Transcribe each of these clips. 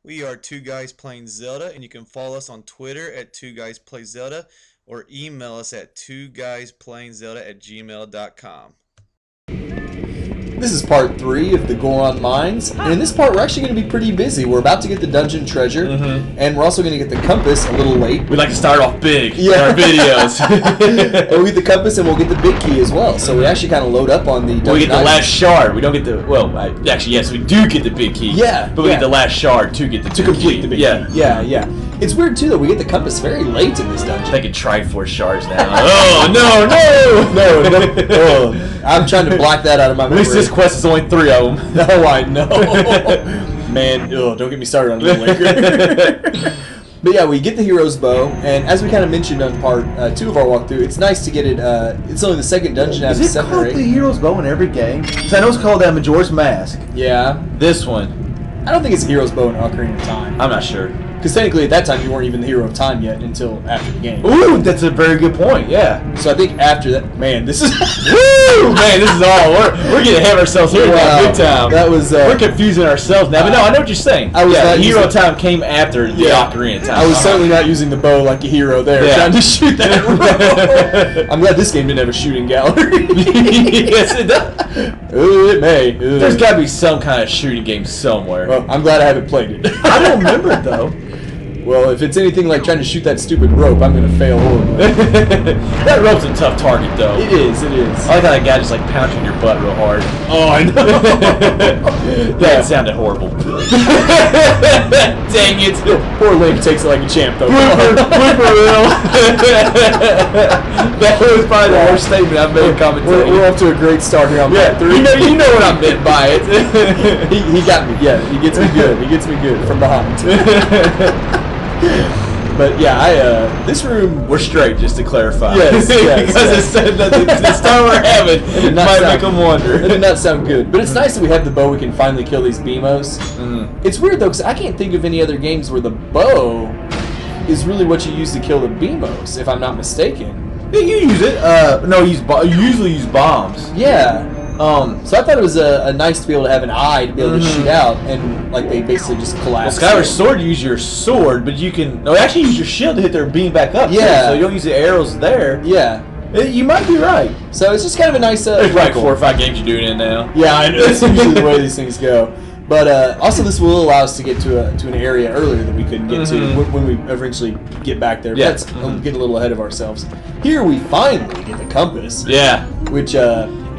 We are Two Guys Playing Zelda, and you can follow us on Twitter at Two Guys Play Zelda or email us at twoguysPlayingZelda@gmail.com. This is part 3 of the Goron Mines, and in this part we're actually going to be pretty busy. We're about to get the dungeon treasure, and we're also going to get the compass a little late. We like to start off big in our videos. And we'll get the compass and we'll get the big key as well, so we actually kind of load up on the dungeon We get the items. last shard. We don't get the, actually yes, we do get the big key. Yeah, but we get the last shard to get the to big complete key. the big key. Yeah. It's weird too that we get the compass very late in this dungeon. They can Triforce shards now. Oh, no. Oh, I'm trying to block that out of my memory. At least this quest is only 3 of them. No, I know. Man, don't get me started on Little Laker. But yeah, we get the hero's bow, and as we kind of mentioned on part 2 of our walkthrough, it's nice to get it. It's only the second dungeon out of 7 or 8. Is it called the hero's bow in every game? Because I know it's called Majora's Mask. Yeah. This one, I don't think it's a hero's bow in Ocarina of Time. I'm not sure. Because technically at that time you weren't even the hero of time yet until after the game. Ooh, that's a very good point. Yeah. So I think after that, man, this is Woo! Man, this is all we're getting ahead of ourselves here. Wow. Big time. That was we're confusing ourselves now. But no, I know what you're saying. I was not hero using- time came after the Ocarina of Time. I was certainly not using the bow like a hero there, trying to shoot that arrow. I'm glad this game didn't have a shooting gallery. Yes, it does. Ooh, it may. Ooh. There's got to be some kind of shooting game somewhere. Well, I'm glad I haven't played it. I don't remember it though. Well, if it's anything like trying to shoot that stupid rope, I'm going to fail horribly. That rope's a tough target, though. It is. I like how that guy just like pounding your butt real hard. Oh, I know. That sounded horrible. Dang it. Poor Link takes it like a champ, though. That was probably the worst statement I've made in commentary. We're off to a great start here on part 3. You know what I meant by it. He got me. Yeah, he gets me good. He gets me good from behind. But yeah, this room. We're straight, just to clarify. Yes. Because it said that the start we're having might make them wonder. It did not sound good. But it's nice that we have the bow. We can finally kill these BMOs. It's weird though, because I can't think of any other games where the bow is really what you use to kill the BMOs, if I'm not mistaken. Yeah, you use it. No, you usually use bombs. Yeah. So I thought it was a nice to be able to have an eye to be able to shoot out, and like they basically just collapse. Well, Skyward Sword, you use your sword, but you can actually use your shield to hit their beam back up. Yeah. Too, so you don't use the arrows there. Yeah. You might be right. So it's just kind of a nice. There's like 4 or 5 games you're doing it now. Yeah, I know. That's usually the way these things go. But also, this will allow us to get to an area earlier that we couldn't get to when we eventually get back there. But Yeah. let's get a little ahead of ourselves. Here we finally get the compass. Yeah. Which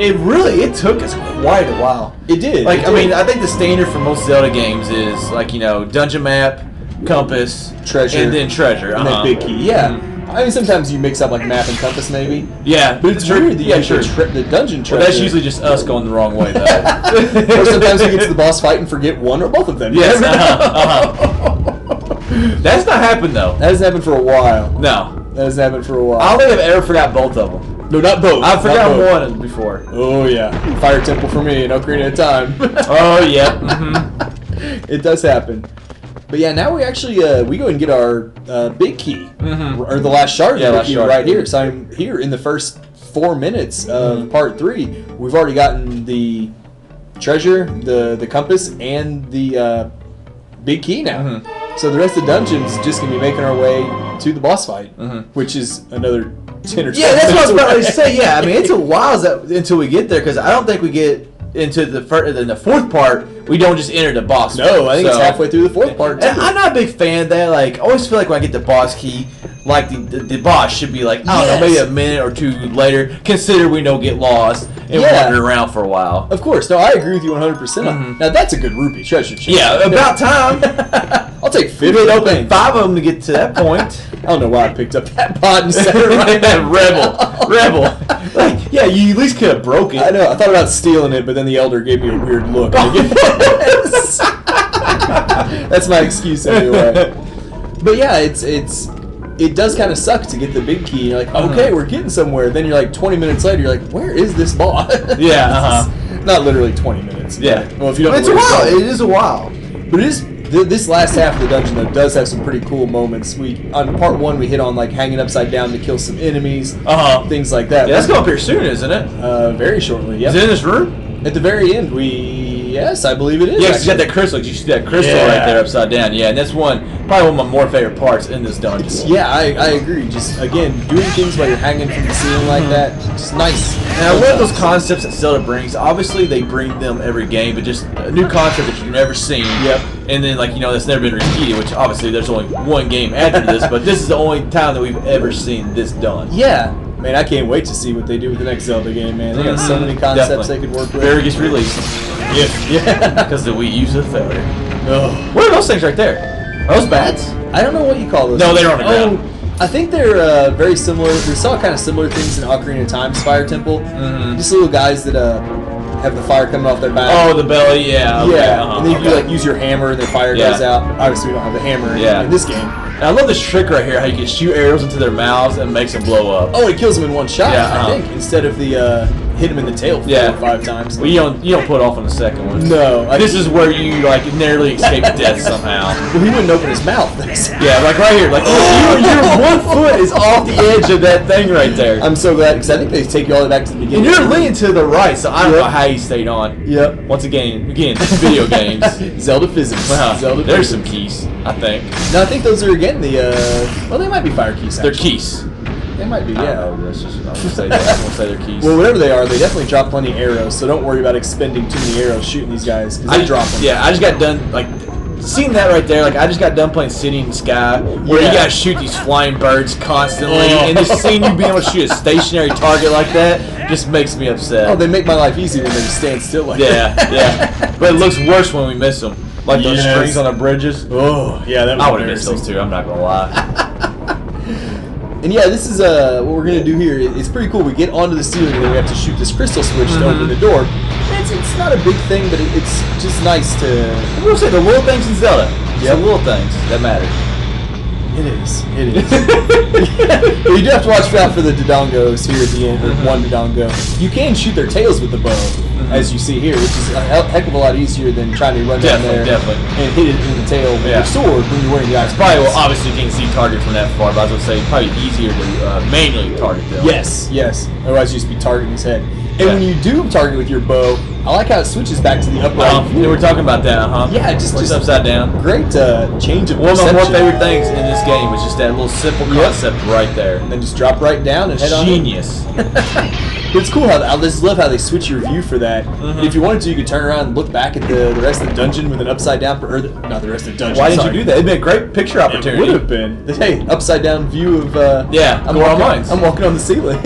It took us quite a while. it did. Like, It I mean, did. I think the standard for most Zelda games is like, dungeon map, compass, Treasure. and then treasure. and that big key. Yeah. I mean, sometimes you mix up like map and compass, maybe. Yeah, But it's weird that you get the dungeon treasure. Well, that's usually just us going the wrong way, though. Or sometimes we get to the boss fight and forget one or both of them. Yes. That's not happened though. That hasn't happened for a while. No. That hasn't happened for a while. I don't think I've ever forgot both of them. No, not both. I've Not forgotten both. one before. Oh yeah, Fire Temple for me in Ocarina of Time. Oh yeah. It does happen. But yeah, now we actually we go and get our big key or the last shard of the last key shard. right here. So I'm here in the first 4 minutes of part 3. We've already gotten the treasure, the compass, and the big key now. So the rest of the dungeon's just gonna be making our way to the boss fight, which is another 10 or 12 Yeah, that's what I was about to minutes say. Yeah, I mean it's a while until we get there because I don't think we get into the fourth part. We don't just enter the boss. No, I think it's halfway through the 4th part too. And I'm not a big fan of that. Like, I always feel like when I get the boss key, like the boss should be like, I don't know, maybe a minute or 2 later. Consider we don't get lost and wander around for a while. Of course, no, I agree with you 100% on. Now that's a good rupee treasure chest. Yeah, about time. I'll take 50. We'd open 5 of them to get to that point. I don't know why I picked up that pot and set it right That now. rebel. Like, yeah, you at least could have broke it. I know. I thought about stealing it, but then the elder gave me a weird look. That's my excuse anyway. But yeah, it does kind of suck to get the big key. You're like, okay, we're getting somewhere. Then you're like 20 minutes later, you're like, where is this boss? Yeah. Not literally 20 minutes. Yeah. But, well, if you don't. It's know a where while. going. It is a while. But it is. This last half of the dungeon though does have some pretty cool moments. On part 1 we hit on like hanging upside down to kill some enemies, things like that. Yeah, that's going up here soon, isn't it? Very shortly. Yeah. Is it in this room? At the very end, we Yes, I believe it is. Yeah, 'cause you got that crystal. You see that crystal right there upside down. Yeah, and that's probably one of my more favorite parts in this dungeon. Yeah, I agree. Just, again, doing things while you're hanging from the ceiling like that, just nice. And I love those concepts that Zelda brings. Obviously, they bring them every game, but just a new concept that you've never seen. Yep. And then, like, that's never been repeated, which obviously there's only one game after this, but this is the only time that we've ever seen this done. Yeah. Man, I can't wait to see what they do with the next Zelda game, man. They got so many concepts they could work with. Very gets released. Yeah. Because the Wii U's a failure. Oh. What are those things right there? Are those bats? I don't know what you call those. No, they're on the ground. I think they're very similar. We saw kind of similar things in Ocarina of Time's Fire Temple. Just little guys that have the fire coming off their back. Oh, the belly, yeah. Okay, yeah, and then you like use your hammer and the fire goes out. Obviously, we don't have the hammer in this game. And I love this trick right here, how you can shoot arrows into their mouths and makes them blow up. Oh, it kills them in one shot, Yeah, I think, instead of the hit them in the tail 4 or 5 times. Well, you don't put off on the second one. No. This is where you like narrowly escape death somehow. Well, he wouldn't open his mouth. Yeah, like right here. Like your 1 foot is off the edge of that thing right there. I'm so glad, because I think they take you all the way back to the beginning. And you're leaning to the right, so I don't know how you stayed on. Yep. Once again, video games. Zelda physics. Wow. Zelda There's physics. some keys, I think. No, I think those are, again, well, they might be fire keys, They're actually. keys. They might be, I yeah. don't know, I'm gonna say that. I'm gonna say they're keys. Well, whatever they are, they definitely drop plenty of arrows, so don't worry about expending too many arrows shooting these guys, because they drop them. Yeah, I just got done, seeing that right there, I just got done playing City in the Sky, where you gotta shoot these flying birds constantly, and just seeing you being able to shoot a stationary target like that just makes me upset. Oh, they make my life easy when they just stand still like that. Yeah. But it looks worse when we miss them. Like those strings on the bridges. Oh, yeah, that was I would have missed those too, I'm not gonna lie. And yeah, this is what we're gonna do here. It's pretty cool. We get onto the ceiling and then we have to shoot this crystal switch to open the door. It's not a big thing, but it's just nice to. I will say the little things in Zelda. It's the little things that matter. It is. It is. You do have to watch out for the Dodongos here at the end. Or one Dodongo. You can shoot their tails with the bow, as you see here, which is a heck of a lot easier than trying to run down there and hit it in the tail with your sword when you're wearing the ice. Probably, well, obviously you can't see target from that far, but I was going to say probably easier to manually target them. Yes. Otherwise you just be targeting his head. And when you do target with your bow, I like how it switches back to the upright view. We were talking about that, huh? Yeah, just upside down. Great change of One of my more perception. favorite things in this game is just that little simple concept right there. And then just drop right down and head on. Genius. But it's cool how I just love how they switch your view for that. And if you wanted to, you could turn around and look back at the rest of the dungeon with an upside down, not the rest of the dungeon. Why didn't you do that? It'd be a great picture opportunity. It would have been. Hey, upside down view of. Goron Mines. I'm walking on the ceiling.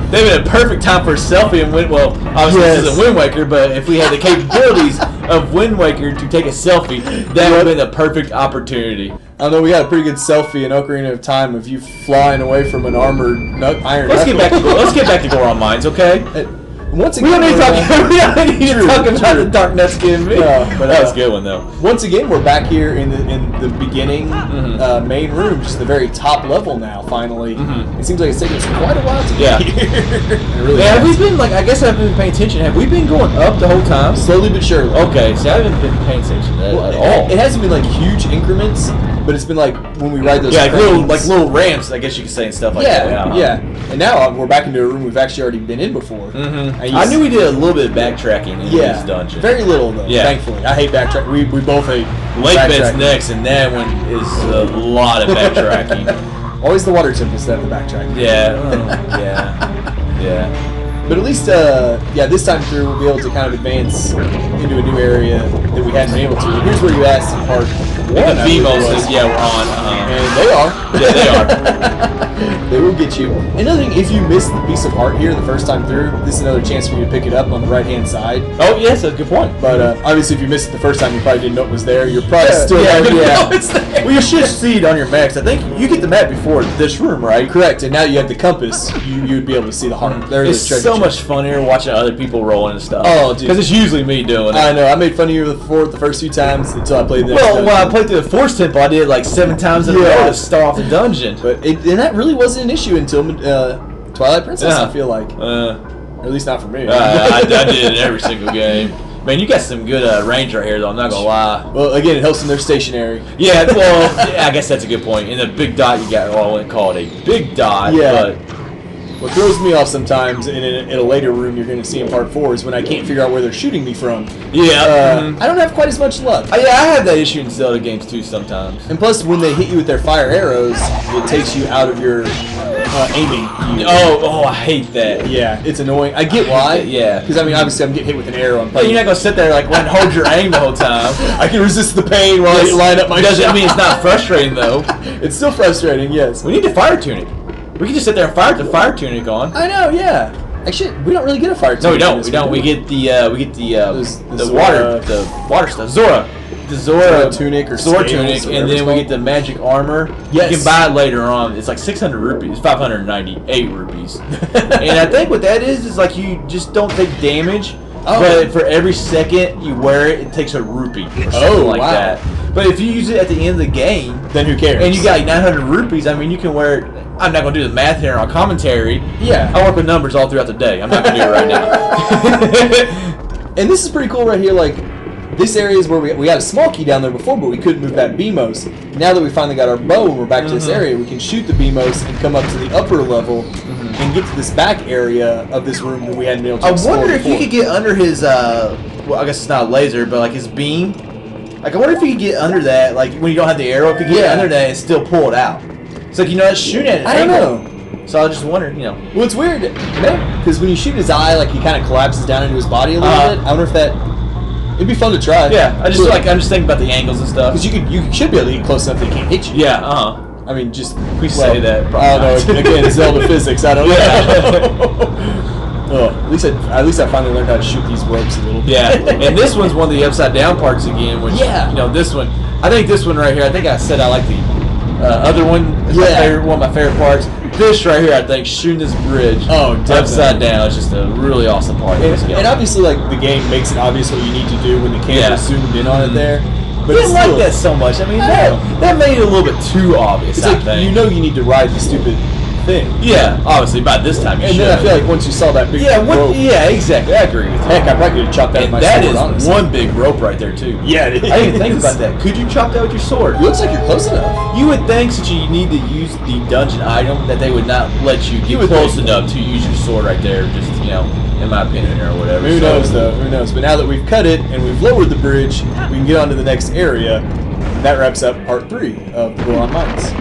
They've been a perfect time for a selfie and well, obviously this isn't Wind Waker, but if we had the capabilities of Wind Waker to take a selfie, that would have been a perfect opportunity. I know we got a pretty good selfie in Ocarina of Time of you flying away from an armored iron. Let's get back to Goron Mines, okay? Once We again, don't need to talk about the Dark Netskin me. But that was a good one though. Once again, we're back here in the beginning main room, just the very top level now. Finally, it seems like it's taken us quite a while to get here. Really have we been I guess I haven't been paying attention. Have we been going up the whole time? Slowly but surely. Okay, see, I haven't been paying attention at all. It hasn't been like huge increments, but it's been like when we ride those. Yeah, little ramps, I guess you could say, and stuff like that. Yeah. And now we're back into a room we've actually already been in before. I knew we did a little bit of backtracking in this dungeon. Very little though. Yeah. Thankfully, I hate backtracking. We both hate. Lake bed's next, and that one is a lot of backtracking. Always the water temple instead of the backtracking. Yeah. But at least, this time through we'll be able to kind of advance into a new area that we hadn't been able to. Here's where you asked in part one. The Vimos, we're on. And they are. Yeah, they are. They will get you. Another thing, if you missed the piece of art here the first time through, this is another chance for you to pick it up on the right-hand side. Oh, yes, that's a good point. But obviously, if you missed it the first time, you probably didn't know it was there. You're probably still know it's there. Well, you should see it on your maps. I think you get the map before this room, right? Correct. And now you have the compass. You would be able to see the heart. There's It's the treasure so chest. much funnier watching other people rolling and stuff. Oh, dude. Because it's usually me doing it. I know. I made fun of you before the first few times until I played the next Well, when dungeon. I played through the Force Temple, I did it like 7 times in a row to start off the dungeon. But and that really wasn't an issue until Twilight Princess, I feel like. Or at least not for me. I did it in every single game. Man, you got some good range right here, though. I'm not gonna lie. Well, again, it helps when they're stationary. Yeah, well, I guess that's a good point. In the big dot, you got. Well, I wouldn't call it a big dot, but What throws me off sometimes in a later room you're going to see in part 4 is when I can't figure out where they're shooting me from. Yeah. I don't have quite as much luck. Yeah, I have that issue in Zelda games too sometimes. And plus, when they hit you with their fire arrows, it takes you out of your aiming. Oh, I hate that. Yeah, it's annoying. I get why. Yeah. Because, I mean, obviously I'm getting hit with an arrow. I'm But you're not going to sit there like and hold your aim the whole time. I can resist the pain while I line up my Doesn't shot. mean it's not frustrating though. It's still frustrating, yes. We need the fire tunic. We can just sit there and fire the fire tunic on. I know, yeah. Actually, we don't really get a fire tunic. No, we don't. in this We don't. one, We do get the Zora. water stuff. Zora. The Zora Zora tunic or Zora scales tunic, or and whatever then it's we called. get the magic armor. Yes. You can buy it later on. It's like 600 rupees, 598 rupees. And I think what that is like you just don't take damage. Oh. But for every second you wear it, it takes a rupee or something like wow. that. But if you use it at the end of the game, Then who cares? and you got like 900 rupees, I mean, you can wear it. I'm not going to do the math here on commentary. Yeah. I work with numbers all throughout the day. I'm not going to do it right now. And this is pretty cool right here. Like, this area is where we had a small key down there before, but we couldn't move that BMOS. Now that we finally got our bow and we're back to this area, we can shoot the BMOS and come up to the upper level and get to this back area of this room that we hadn't been able to I explore wonder if you before. could get under his, well, I guess it's not a laser, but like his beam. Like, I wonder if you could get under that, like when you don't have the arrow, if you could get under that and still pull it out. It's like, it's shooting at an I don't angle. know. So I just wonder, Well, it's weird, because when you shoot his eye, like he kind of collapses down into his body a little bit. I wonder if that. It'd be fun to try. Yeah, I'm just thinking about the angles and stuff. Because you should be able to get close enough that he can't hit you. Yeah, I mean, just We say that, probably I don't know. not. Again, Zelda physics. I don't know. Oh, at least I finally learned how to shoot these ropes a little bit. Yeah, and this one's one of the upside down parts again, which this one. I think this one right here. I think I said I like the other one. Is one of my favorite parts. This right here, I think, shooting this bridge upside down is just a really awesome part of this game. And obviously, like the game makes it obvious what you need to do when the camera's zoomed in on it there. But I didn't like that so much. I mean, that made it a little bit too obvious. It's like you need to ride the stupid thing. Yeah, obviously by this time you should. And then I feel like once you saw that big rope. Yeah, exactly. I agree with you. Heck, I probably could have chopped that with my that sword, is honestly. one big rope right there too. Yeah, it is. I didn't think about that. Could you chop that with your sword? It looks like you're close enough. You would think since you need to use the dungeon item that they would not let you get would close think. enough to use your sword right there. Just in my opinion or whatever. Who knows though? Who knows? But now that we've cut it and we've lowered the bridge, we can get on to the next area. That wraps up part 3 of Goron Mines.